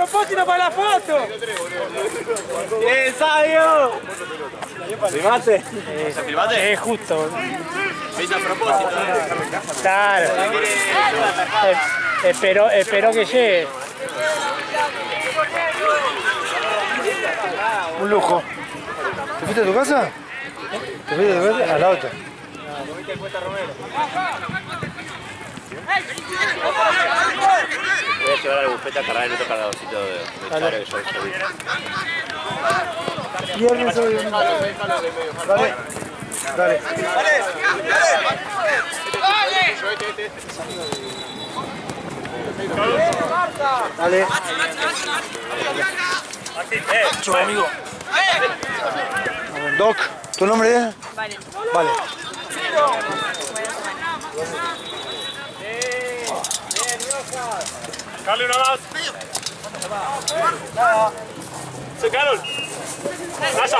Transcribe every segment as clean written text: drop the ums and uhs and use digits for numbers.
propósito para la foto! ¡Sabio! ¿Filmaste? ¿Filmaste? Es justo. Lo hice a propósito. Claro. Espero que llegue. Un lujo. ¿Te fuiste a tu casa? ¿Te fuiste a tu casa? A la otra. Voy a llevar a la bufeta a cargar el otro cargadorcito de charo que yo vi. Viernes hoy. Dale. Dale. Dale. Chau, amigo. Doc, ¿tu nombre es? Vale. Vale. Carly, una más. Sí, Carol. Vaya.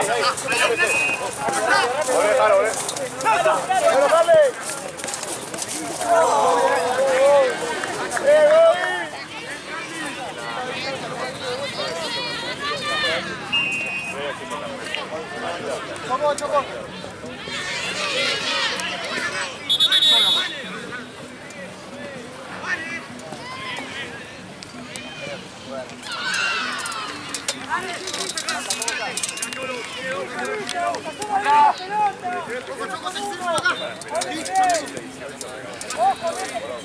Choco.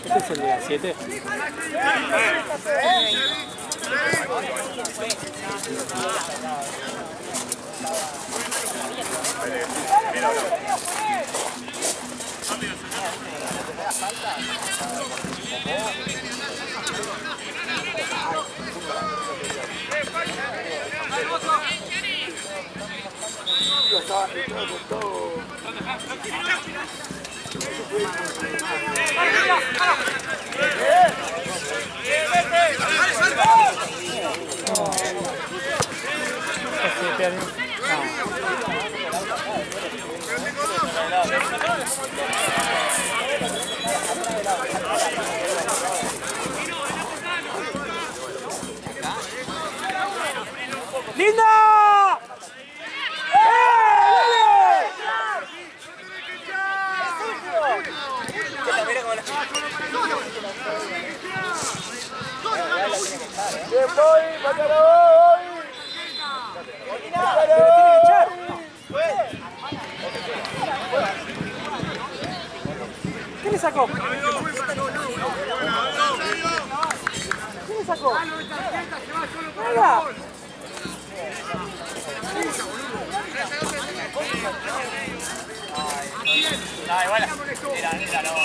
¿Este es el de las 7? ¡Linda! ¡Bien, voy! ¡Bácalo hoy! ¿Qué le sacó? ¿Qué le sacó? ¡Nada! No, igual. Mira, no.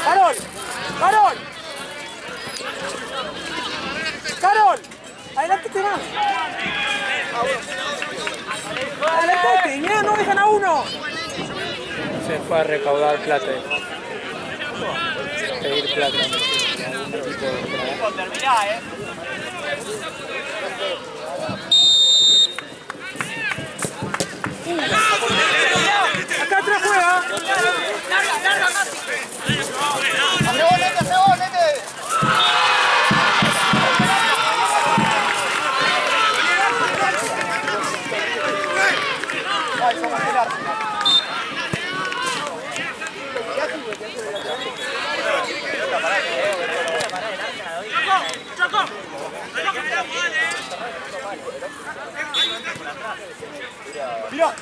¡Carol! ¡Carol! ¡Carol! ¡Adelántate más! ¡Adelantate! ¡Mira, no dejan a uno! Se fue a recaudar plata. Pedir plata. Terminá, ¡Acá atrás juega! ¡Mira!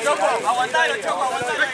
Choco, aguantalo, Choco, aguantalo.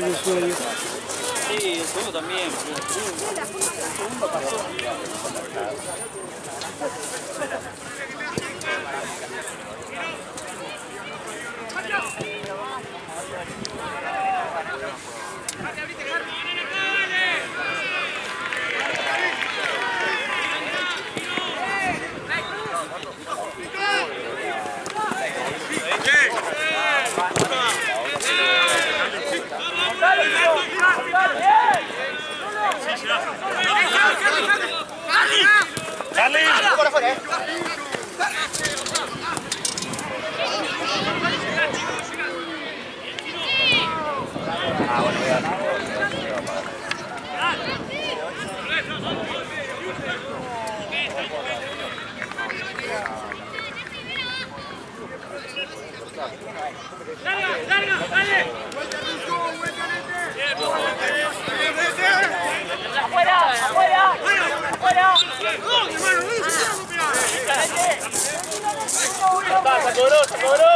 el usuario. Sí, el segundo también. Se cobró, se cobró.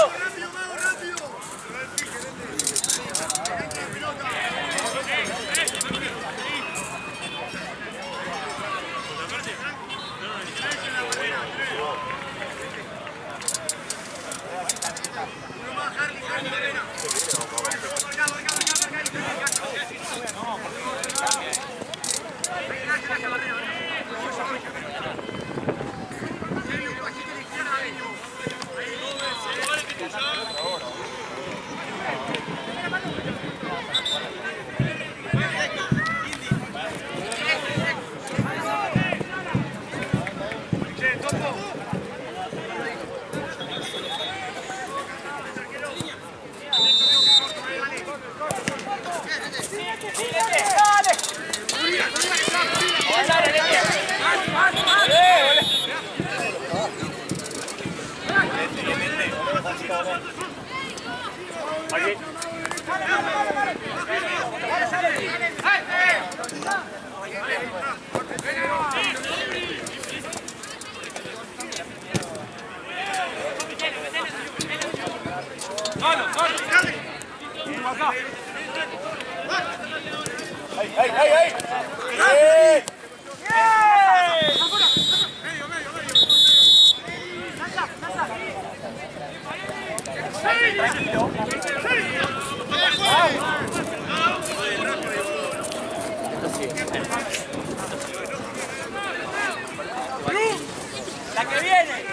La que viene.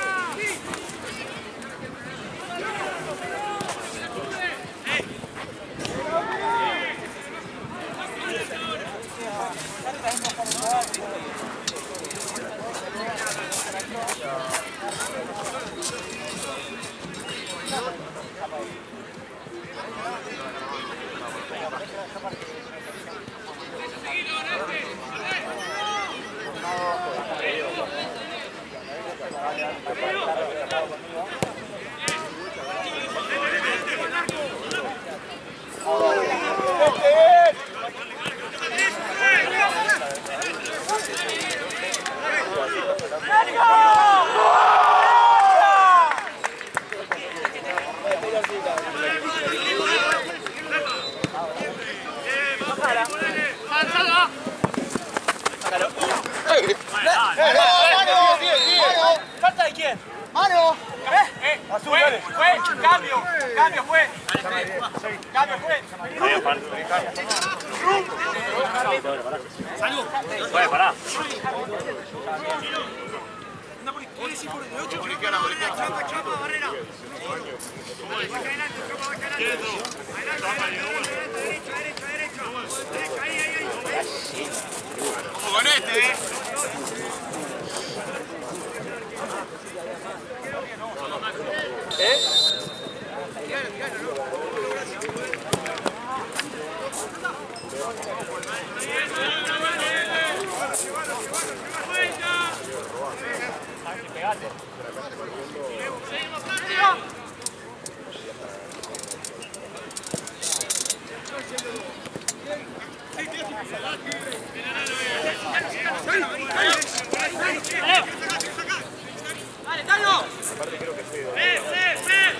¿Falta de quién? ¡Mano! Azul, dale. Cambio, fue. Cambio fue. Bueno, pará. Como con este, ¡Dale, Tano! Aparte creo que feo.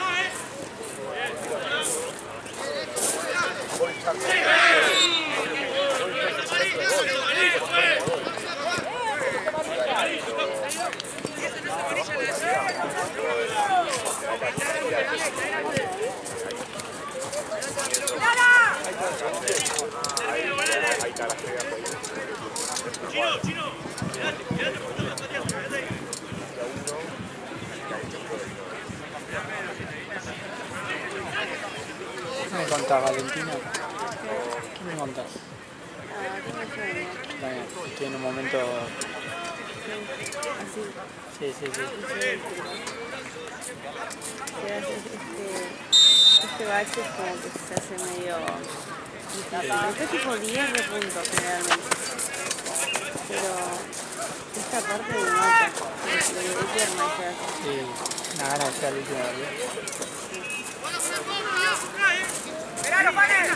¿Qué me contás, Valentina? ¿Qué me contás? Tengo sueño. Está bien, estoy en un momento... Así. Sí. Este bache es como que se hace medio difícil. Este tipo 10 de puntos generalmente. Pero esta parte me mata. Lo de pierna se hace. Sí, una gana de ser el último, ¿verdad? ¡Miralo, Pane!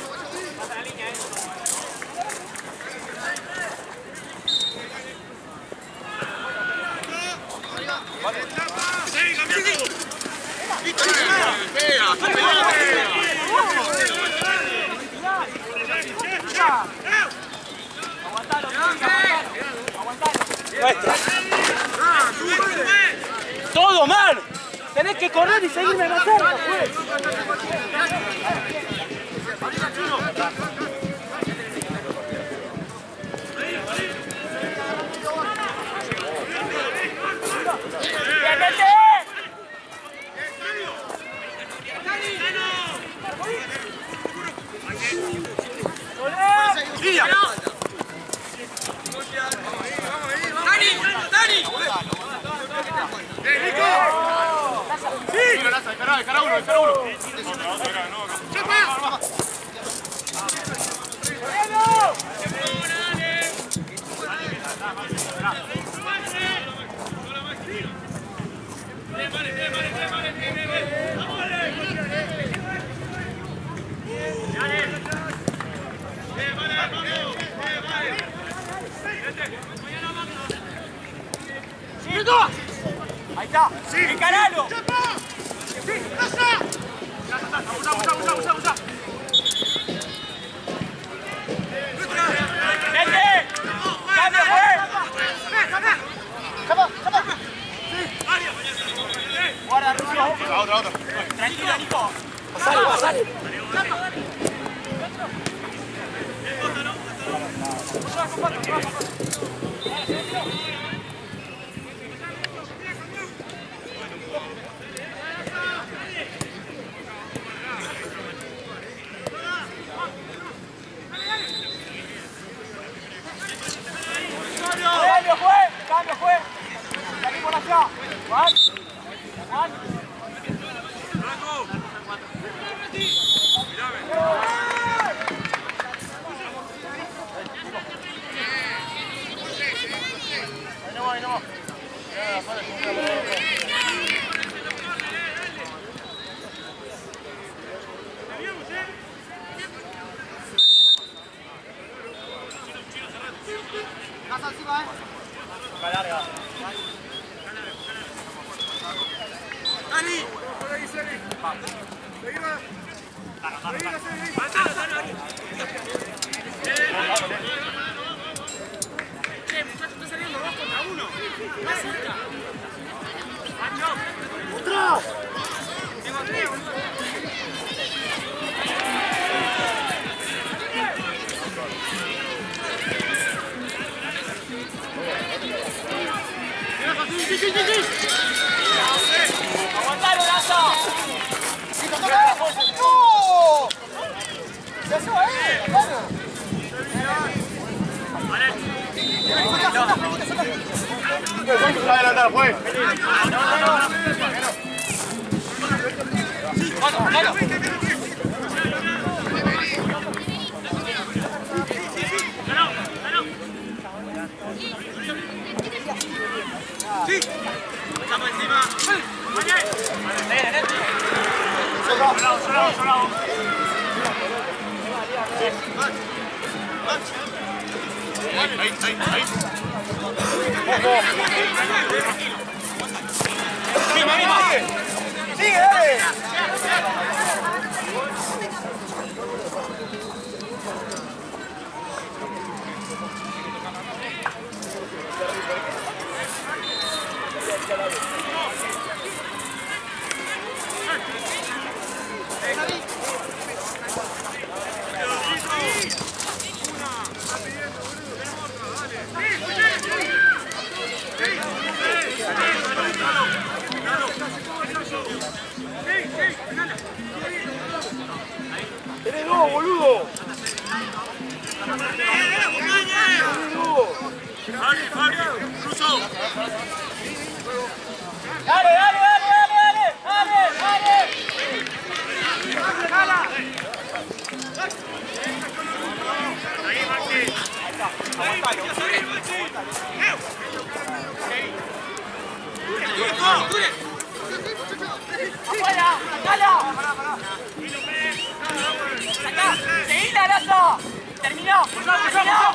¡Todo mal! Tenés que correr y seguirme más cerca, pues. Ahí está. Sí. ¡Encaralo! ¡Vete! ¡Cambio, guarda, Rubio. Otra. Tranquilo, Nico. Pasale. Cambio fue. Salimos allá. Juan. Ahí no va. Casa encima, larga. Dani, por ahí, Seri. Seguimos. Che, muchachos, está saliendo 2 contra 1. Más cerca. ¡Otro! Tengo 3, boludo. ¡Aguantalo, Lazo! ¡No! ¡Se hace ahí! ¡Vamos! ¡Adelantar, juez! ¡Claro! ¡Sí! ¡Estamos encima! ¡Solado! Ahí. ¡Sigue, dale! Hugo! Fabi, Russo. Dale, dale, dale, dale, dale, dale. Ahí, Maxi. ¡Afuera! ¡Sacala! ¡Sacá! ¡Seguila, Lazo! ¡Terminó! ¡Terminó!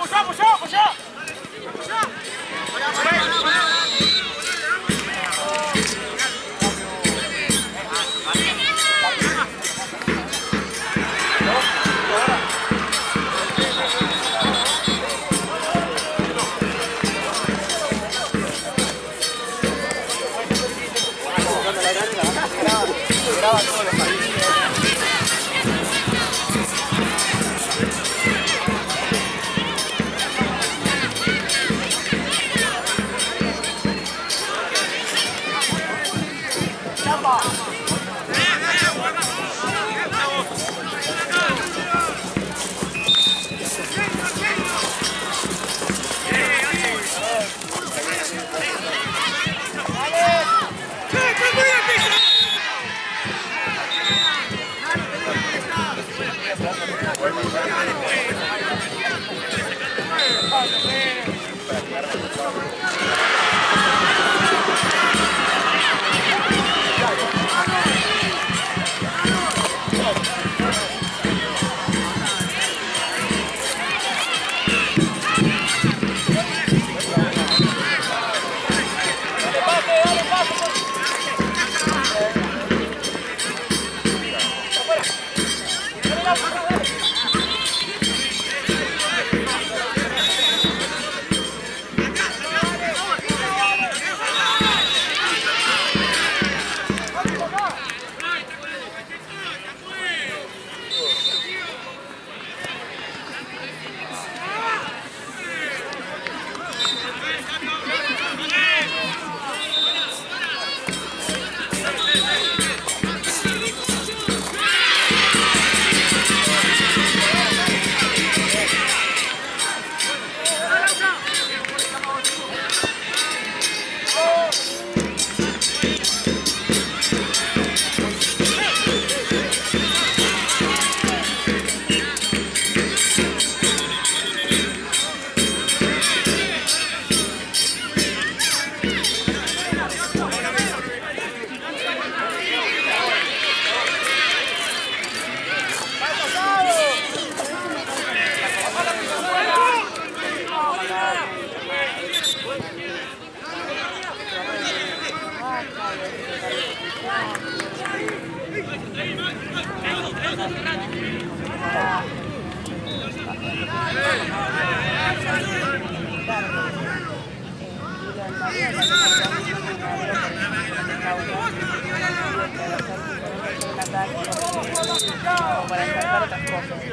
Para encargar otras cosas, se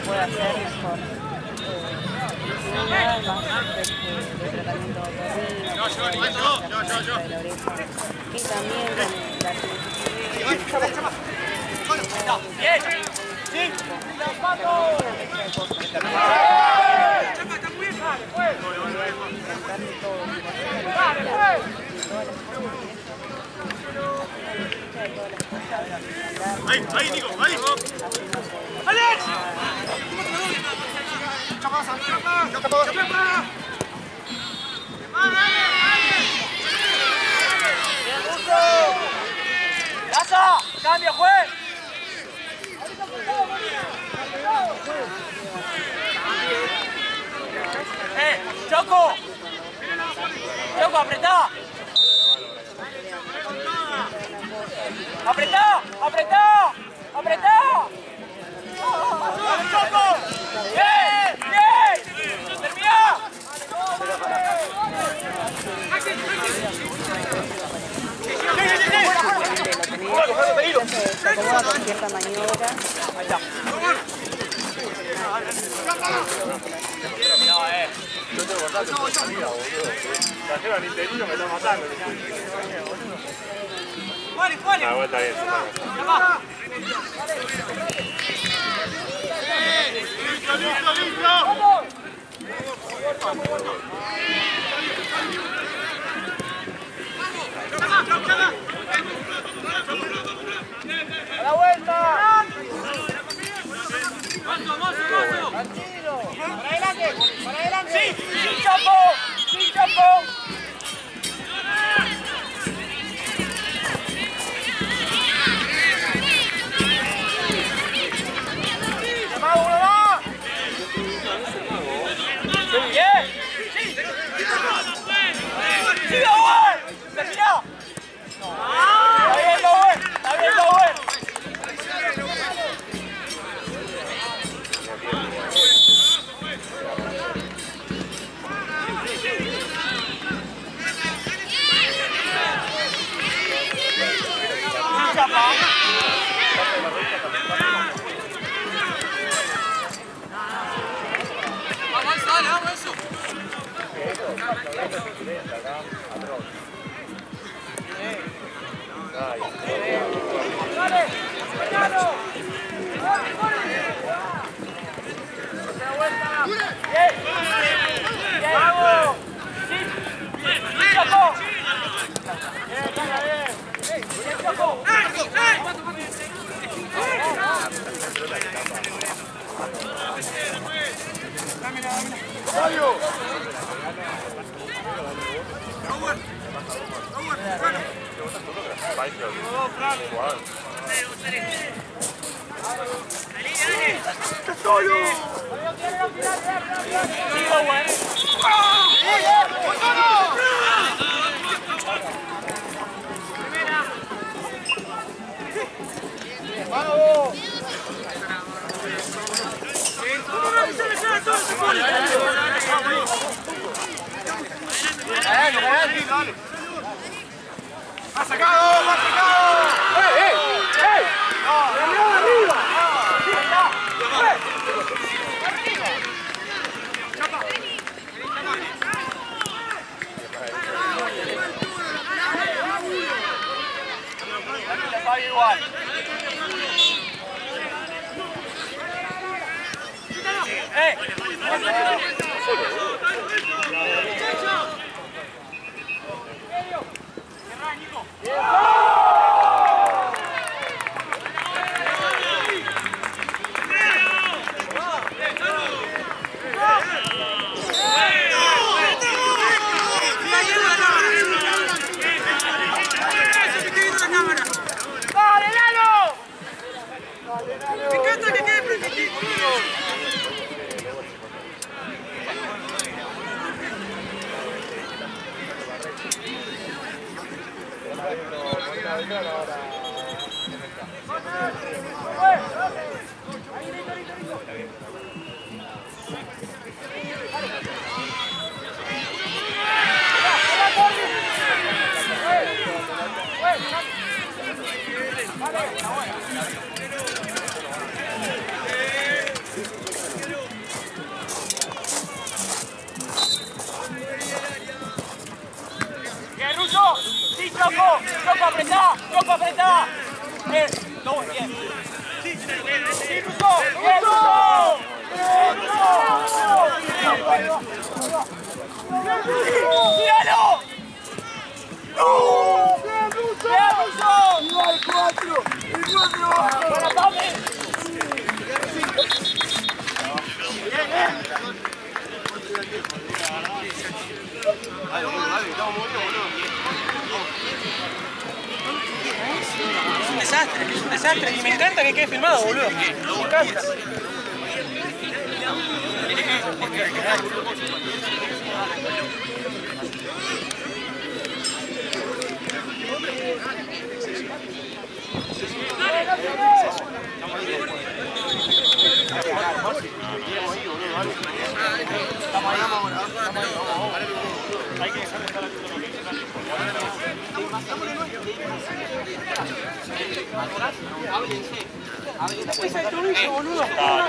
puede hacer mejor. Nada más de tratamiento otorrino, de la oreja. Y también la Ahí, Nico, ahí. ¡Alex! ¡Lazo! ¡Cambio, juez! ¡Choco! ¡Choco, apretá! ¡Apretá! ¡Apretá! ¡Apretá! ¡Choco! ¡Bien! ¡Bien! ¡Terminá! se acomoda con cierta maniobra. Ahí está. Yo tengo que cortar tu salida, boludo. Trajero al interino me está matando. ¡Juan! Ah, bueno, está bien. ¡A la vuelta! ¡Tranquilo! ¡Para adelante! ¡Para adelante! ¡Sí! ¡Sí, Chapo! ¡Sí, Chapo! Es un desastre y me encanta que quede filmado, boludo. Me encanta.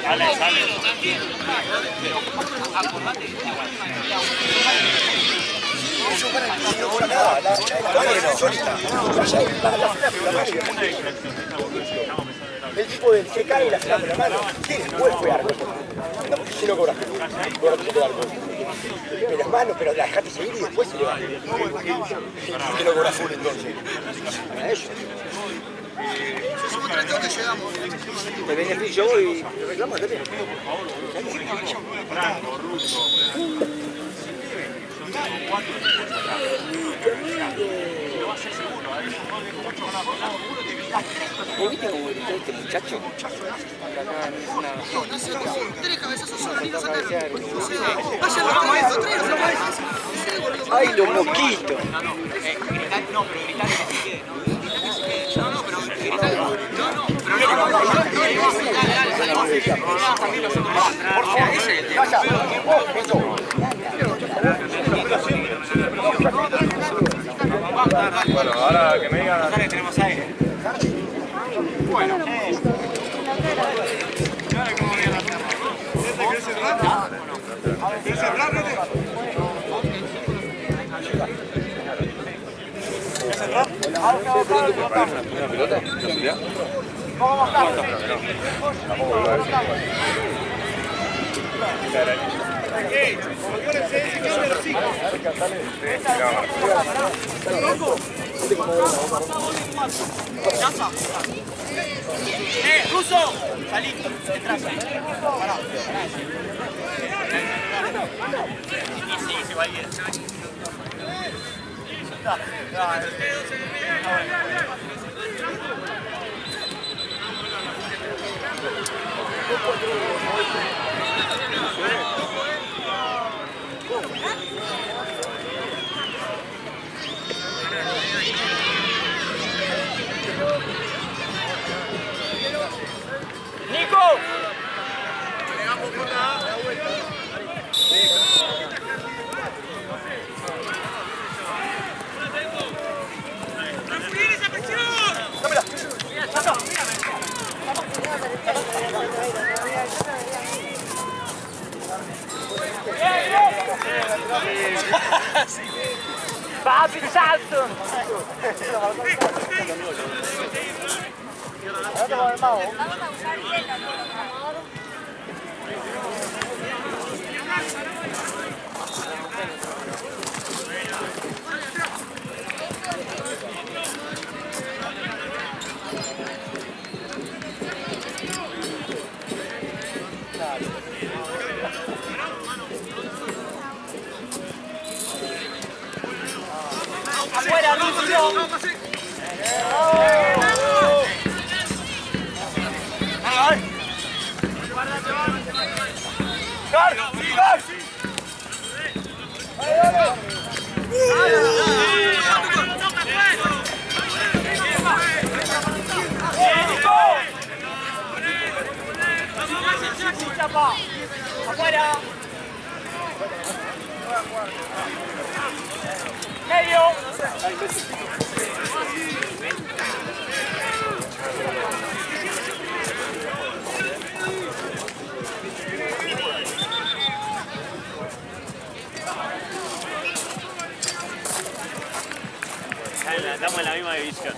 Sale, sale. El tipo del que cae y la fila con la mano, sí, puede jugar. No, porque si no cobras las manos, pero la dejaste seguir y después se le va. Que no cobras full entonces. Para ellos. Somos 32 que llegamos. Me beneficio, yo voy y reclamo también. ¿Viste cómo gritó este muchacho? Tres cabezazos solo, ni lo sacaron. Vayan los cabezos, tres los cabezos. ¡Ay, los mosquitos! No, pero gritar que se quede, ¿no? No, pero gritar. No, Bueno, ahora que me digan. tenemos aire. Bueno, ¿Querés cerrar, Nete? ¿Una pelota? ¿Casualidad? Ruso, salí, detrás. Pará. Sí, se va bien. ¡Nico! Papi, salto! ¡Afuera, Lucio! ¡Afuera! ¡Medio! Estamos en la misma división.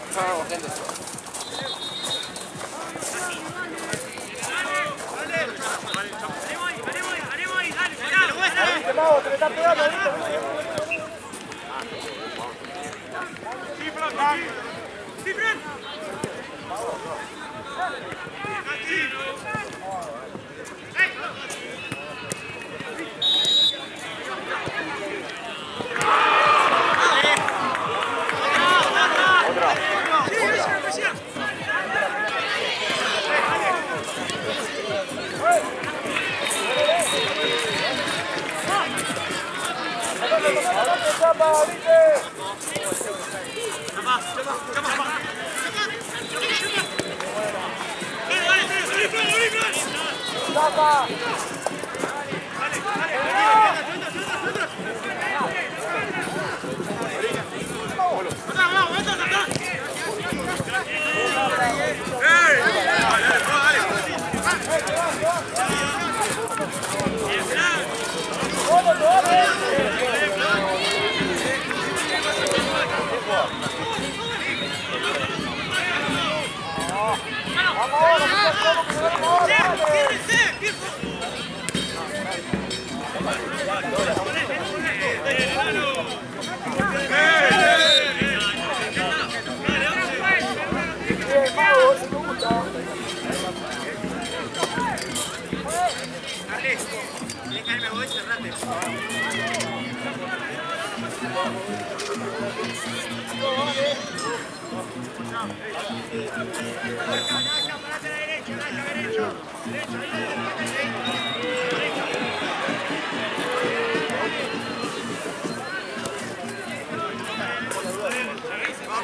Vamos,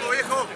viejo.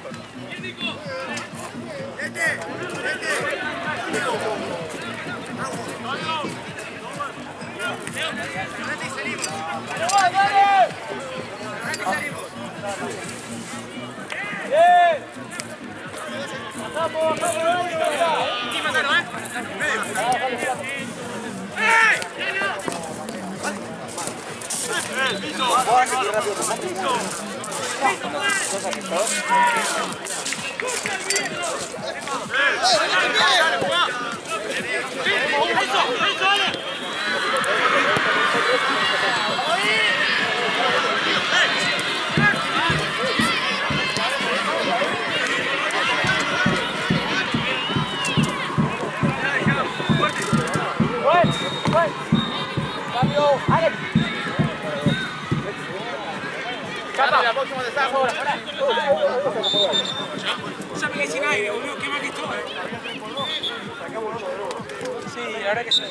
Ya me quedé sin aire, boludo, qué mal que estoy. Sí, la verdad que sí.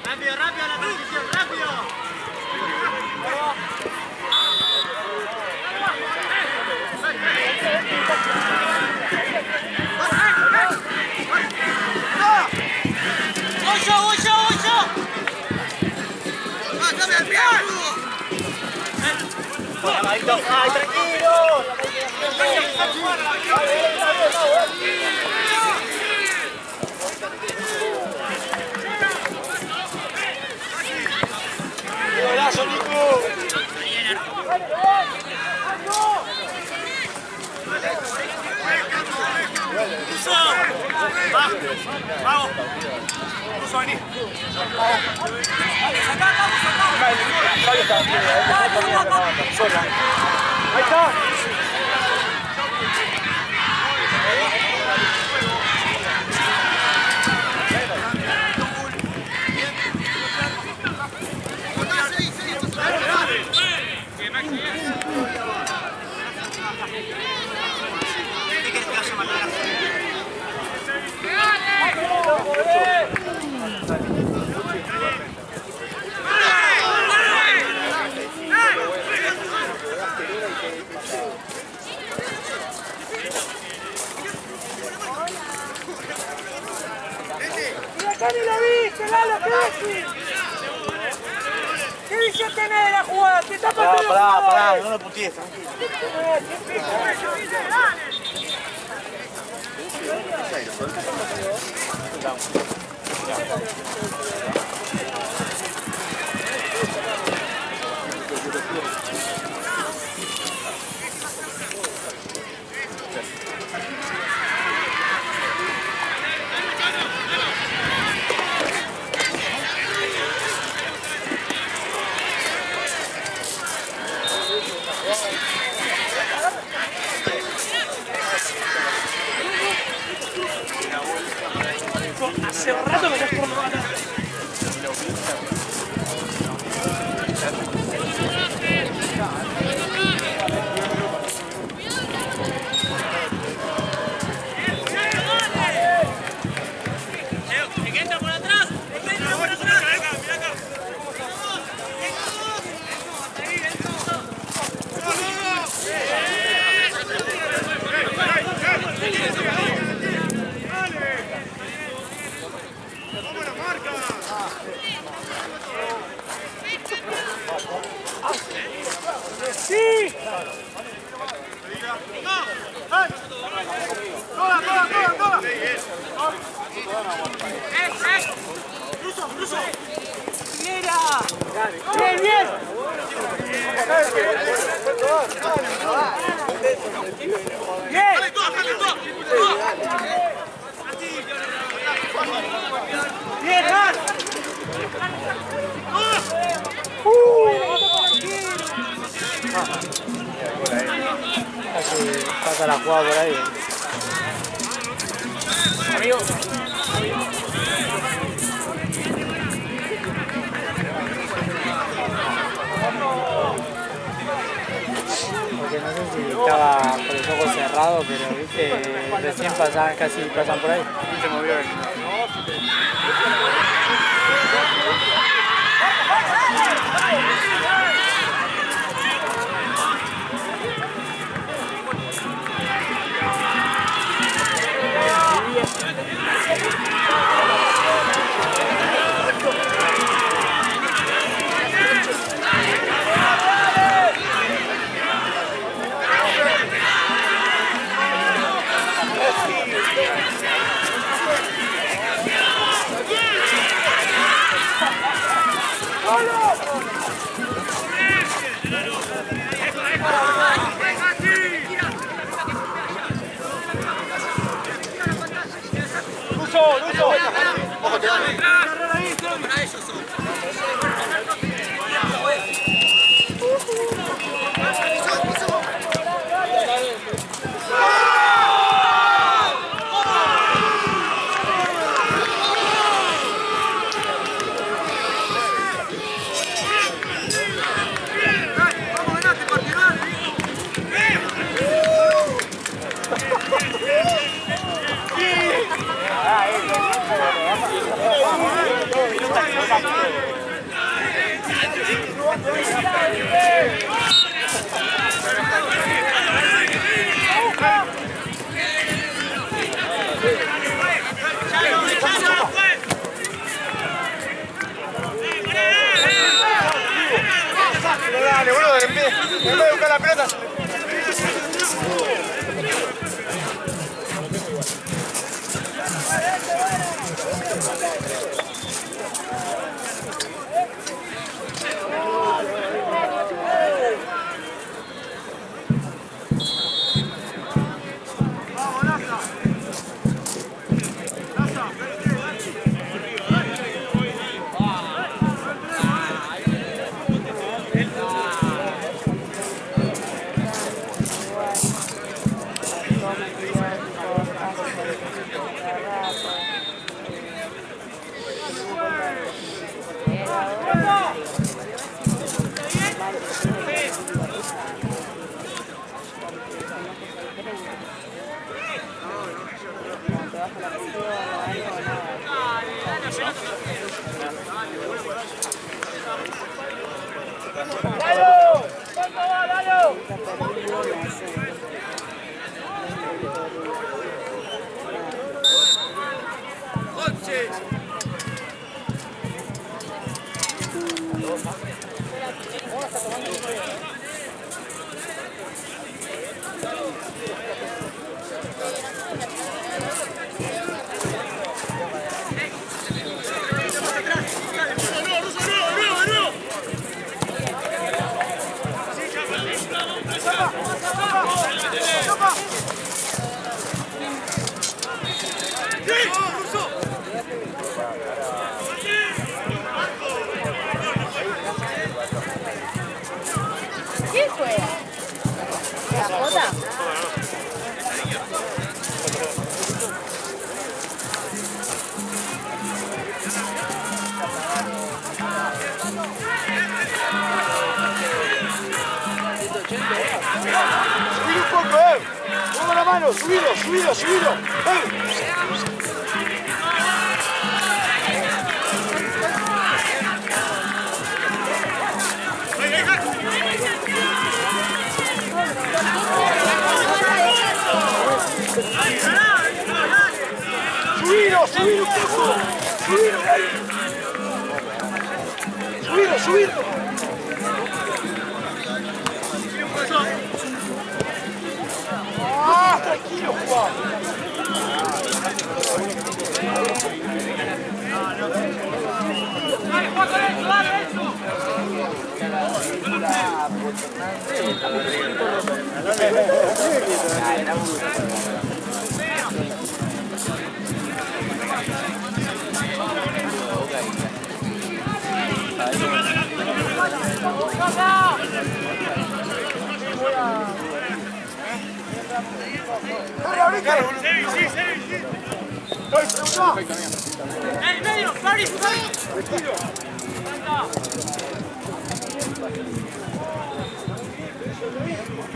Rápido, rápido la transición, rápido. ¡Voy yo, voy yo, voy yo! ¡Dame al pie, ¡Ay, tranquilo! ¡Golazo, Nico! ¡Vamos! ¡Vamos a venir! ¡Ahí está! ¡Acá ni la viste, Lalo! ¿Qué decís? ¿Qué visión tenés de la jugada? ¿Te está pasando la jugada? Pará, no lo putees, tranquilo. Hace rato me estás por matar. ¡El que entra por atrás! ¡El que entra por atrás! ¡Mira acá, mira acá! Bien, bien. Bien. Bien, Gas. Casi pasa la jugada por ahí. Amigo. Porque no sé si estaba con los ojos cerrados, pero viste, recién pasaban, casi pasan por ahí. Se movió él. Dale, boludo, en vez de buscar la pelota. ¿Qué fue? ¿La jota? Subilo un poco, Pongo la mano, subilo. Subilo un poco. Subilo. Ah, tranquilo, Juan. medio! ¡Fari!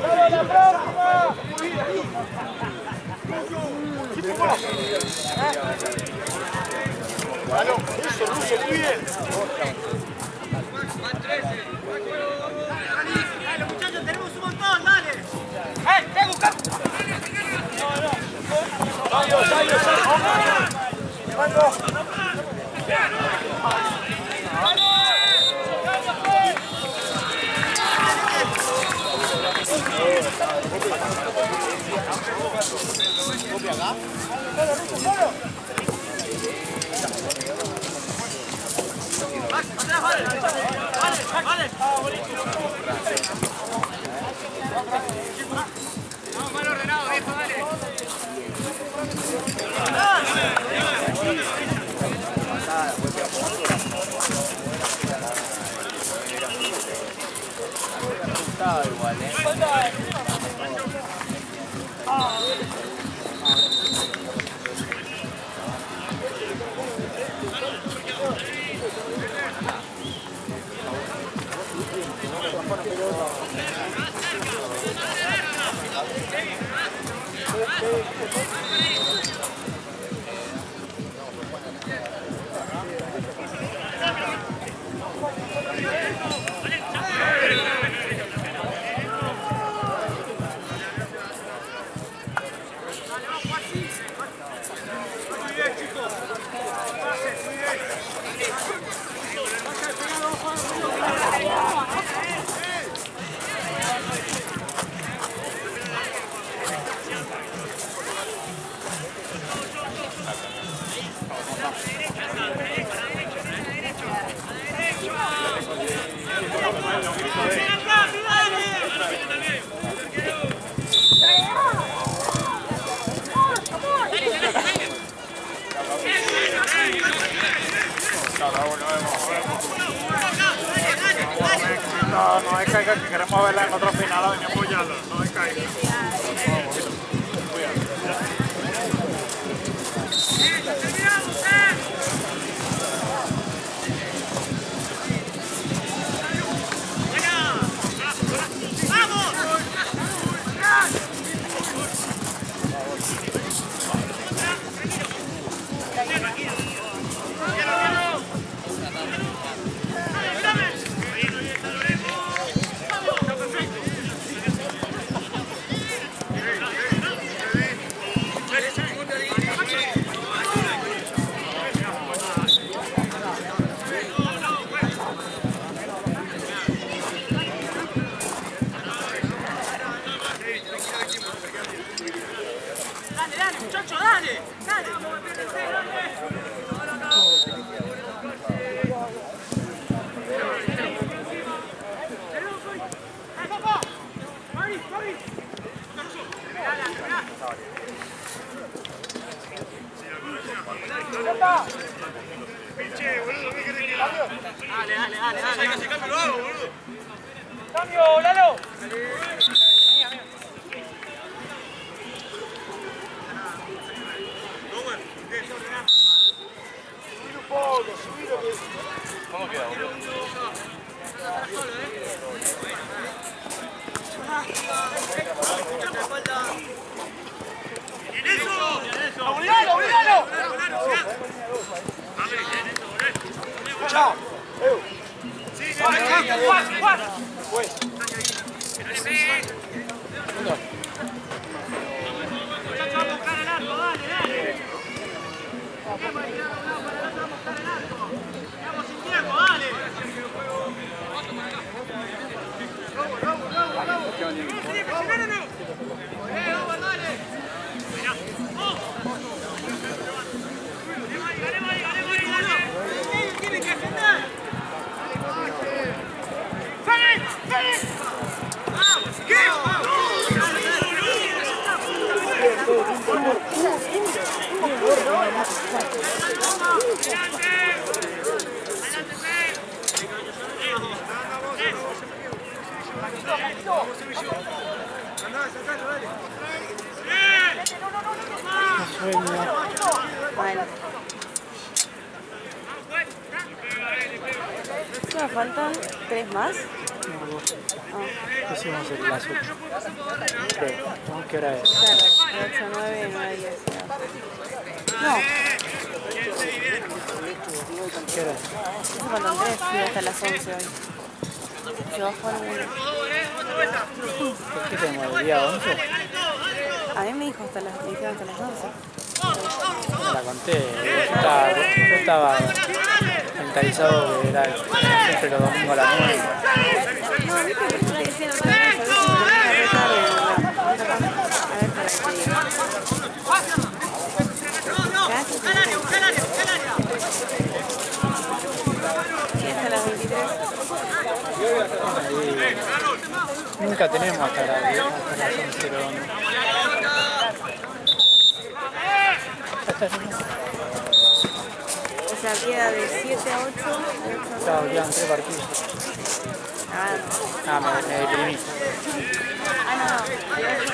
¡Dale la próxima! Eso, Russo, muy bien. ¡Dale, muchachos! ¡Tenemos un montón! ¡Dale! ¡Ven, busca! Vamos mal ordenado, viejo, dale. No descaiga, que queremos verla en otra final y apoyarla. No descaiga. Dale, muchacho, dale. Dale. Dale. ¡Cambio, Lalo! ¿Cómo queda? ¡Obligalo, obligalo! Chao. Juan. Vamos a buscar el arco, dale. Vamos sin tiempo, dale. Vamos, dale. Tiene que defender. ¡Vamos! Bueno. ¿Me faltan 3 más? Hicimos las 8. Creo. ¿Qué hora es? Claro, 8, 9, 9, 10. No, ¿Qué hora es? me faltan 3 y hasta las 11 hoy. Se va a jugar uno. ¿Por qué tenemos el día 11? A mí me dijeron hasta las 11. No la conté. Yo estaba mentalizado que era siempre los domingos a las 9. No, a mí me está diciendo otra vez, a ver si me retarde. A ver, para que te diga. Casi se me sí, hasta las 23. Nunca tenemos hasta las 11 los domingos. O sea, queda de 7 a 8. De 8 a Estaba quedan 3 partidos. Me deprimí. no. De 8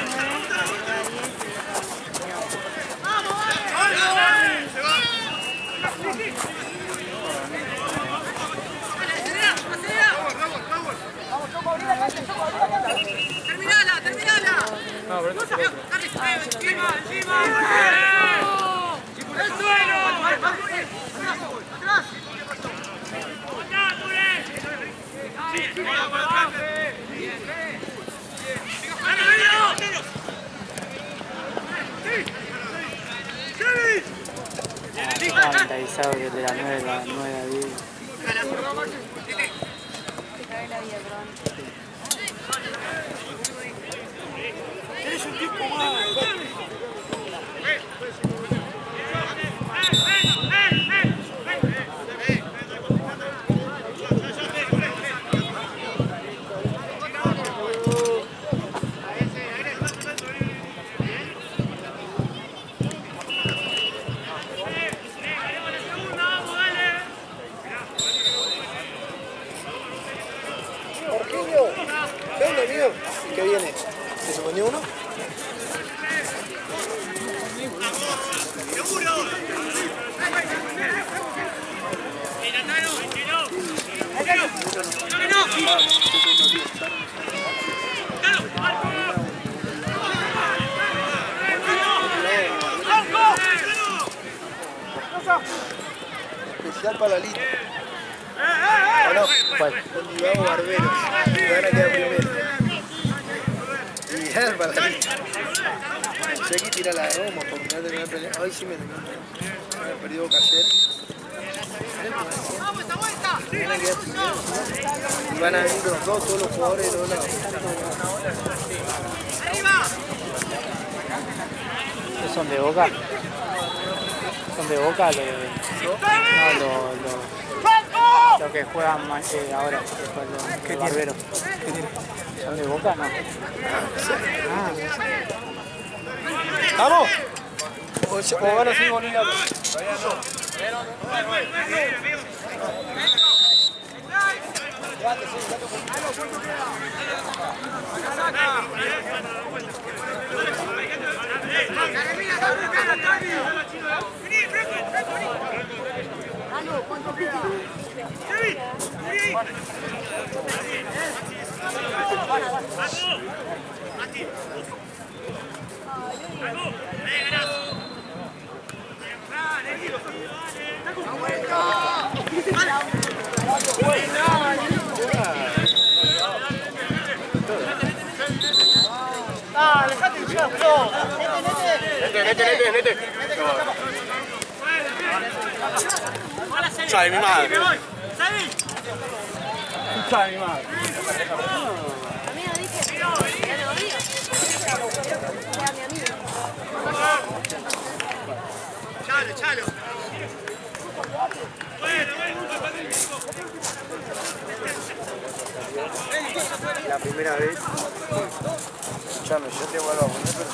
a 9, a 10 ¡Terminala! No, pero esto es otro. ¡Encima! ¡El suelo! ¡Atrás! Estaba mentalizado que de las 9 a las 9 a 10. te cae la vida, perdón. Eres un tipo más. Jorginho, ¿qué onda, amigo? ¿Qué viene? ¿Se supone uno? Especial para la lista. Bueno, ¿Cuál? con Divago Barberos. Que van a quedar primero. Y ya para la lista. Sé que tira la de goma porque no terminó pelea. Hoy sí me perdió Boca ayer. Van a quedar primero. Y van a venir los dos, todos los jugadores de todos lados. ¿Estos son de Boca? ¿Son de Boca? Lo que juegan ahora, los barberos. ¿Son de Boca? No. ¿Vamos? ¿O van a seguir bolivianos? ¡Alejate el chaplo! ¡Nete! ¡Chale, mi madre! ¡Chale, mi madre! Amigo, dije, ya lo digo. Era mi amigo. Chalo. La primera vez. Escuchame, yo te vuelvo a poner, pero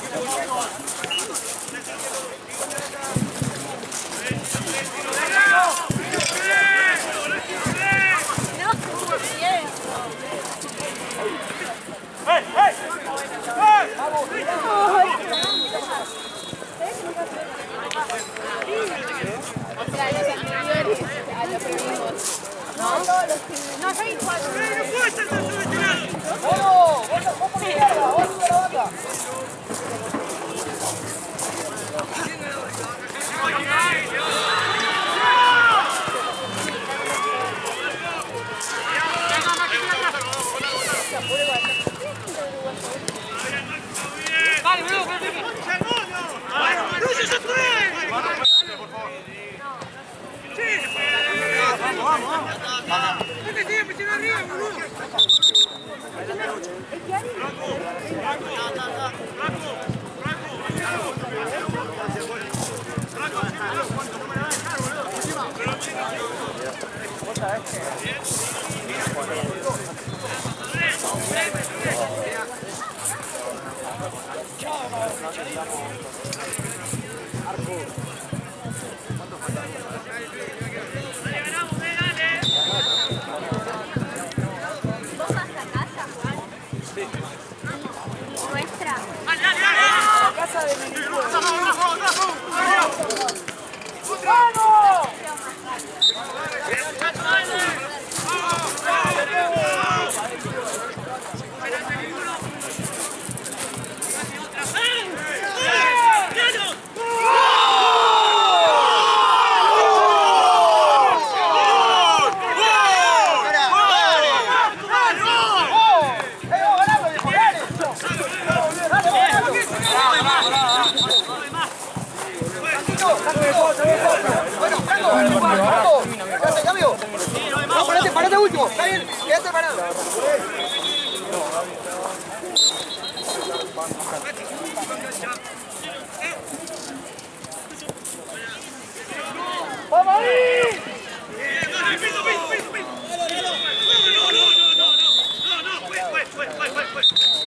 Parate último, está bien, quédate parado.